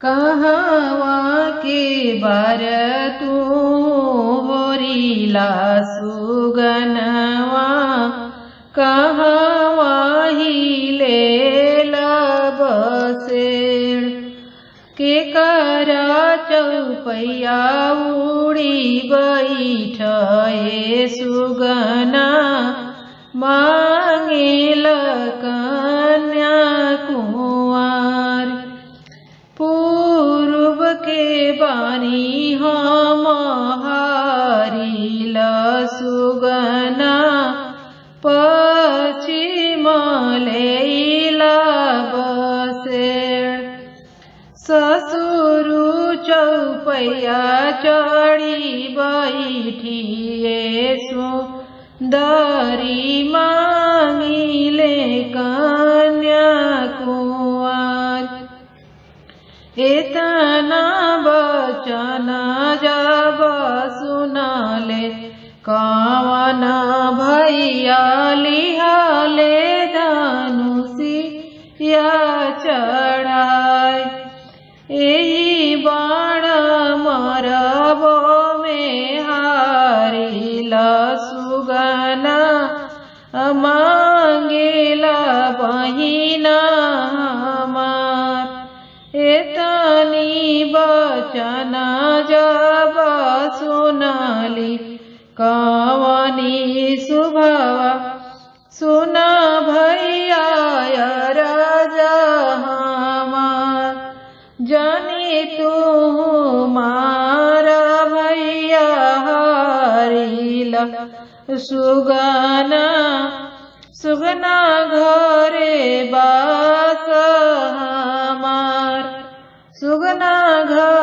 कहवा के बार तू होरिला सुगनवा कहवा हिले बसेड़ के करा चौपैया उड़ी बैठे सुगना मांगेल कन्या कुंवर पूर्व के बानी हम हारिल सुगना पश्चिम लेला बसेड़ ससुरु चौपैया चढ़ी बैठिए सुंदरी मांगिले कन्या कुंवर इतना बचन जब सुनाले कवन भैया लिहाले धनुषिया चढ़ाए एही बाण मरबो में हारिला सुगना मांगेला बहिना हमार एतनी बचन जब सुनाली कवनी सुभवा सुना भैया राजा हमार जानी तू मारा भैया हारिला सुगना सुगना घरे बास हमार सुगना घर